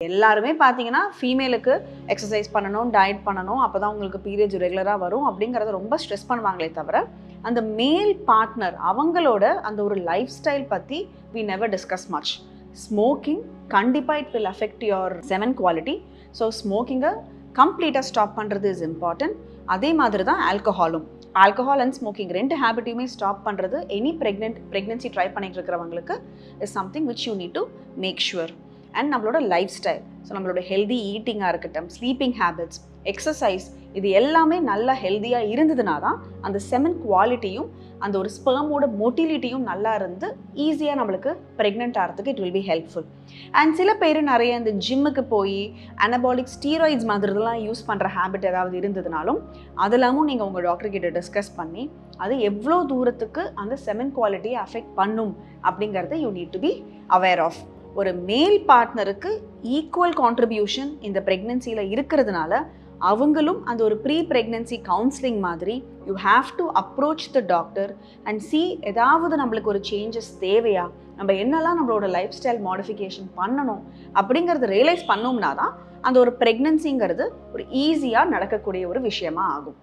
எல்லாருமே பார்த்தீங்கன்னா, ஃபீமேலுக்கு எக்ஸர்சைஸ் பண்ணணும், டயட் பண்ணணும். அப்பதான் உங்களுக்கு பீரியட்ஸ் ரெகுலரா வரும் அப்படிங்கிறத ரொம்ப ஸ்ட்ரெஸ் பண்ணுவாங்களே தவிர, அந்த மேல் பார்ட்னர் அவங்களோட அந்த ஒரு லைஃப் ஸ்டைல் பத்தி we never discuss much. Smoking கண்டிப்பா it will affect your semen quality. So ஸ்மோக்கிங்கை கம்ப்ளீட்டாக ஸ்டாப் பண்ணுறது இஸ் இம்பார்ட்டன்ட். அதே மாதிரி தான் ஆல்கஹாலும். ஆல்கஹால் அண்ட் ஸ்மோக்கிங் ரெண்டு ஹேபிட்டையுமே ஸ்டாப் பண்ணுறது எனி ப்ரெக்னென்சி ட்ரை பண்ணிட்டு இருக்கிறவங்களுக்கு is something which you need to make sure. And நம்மளோட லைஃப் ஸ்டைல், ஸோ நம்மளோட ஹெல்தி ஈட்டிங்காக இருக்கட்டும், ஸ்லீப்பிங் ஹேபிட்ஸ், எக்ஸசைஸ், இது எல்லாமே நல்லா ஹெல்த்தியாக இருந்ததுனா தான் அந்த செமன் குவாலிட்டியும் அந்த ஒரு ஸ்பெர்மோட மொட்டிலிட்டியும் நல்லா இருந்து ஈஸியாக நம்மளுக்கு ப்ரெக்னென்ட் ஆகிறதுக்கு it will be helpful. And சில பேர் நிறைய இந்த ஜிம்முக்கு போய் அனபாலிக் ஸ்டீராய்ட்ஸ் மாதிரிலாம் யூஸ் பண்ணுற ஹேபிட் ஏதாவது இருந்ததுனாலும் அதெல்லாமும் நீங்கள் உங்கள் டாக்டர் கிட்ட டிஸ்கஸ் பண்ணி அது எவ்வளோ தூரத்துக்கு அந்த செமன் குவாலிட்டியை அஃபெக்ட் பண்ணும் அப்படிங்கிறத you need to be aware of. ஒரு மேல் பார்ட்னருக்கு ஈக்குவல் கான்ட்ரிபியூஷன் இந்த ப்ரெக்னென்சியில் இருக்கிறதுனால அவங்களும் அந்த ஒரு ப்ரீ ப்ரெக்னென்சி கவுன்சிலிங் மாதிரி you have to approach the doctor and C ஏதாவது நம்மளுக்கு ஒரு சேஞ்சஸ் தேவையா, நம்ம என்னெல்லாம் நம்மளோட லைஃப் ஸ்டைல் மாடிஃபிகேஷன் பண்ணணும் அப்படிங்கிறத ரியலைஸ் பண்ணோம்னா தான் அந்த ஒரு ப்ரெக்னென்சிங்கிறது ஒரு ஈஸியாக நடக்கக்கூடிய ஒரு விஷயமா ஆகும்.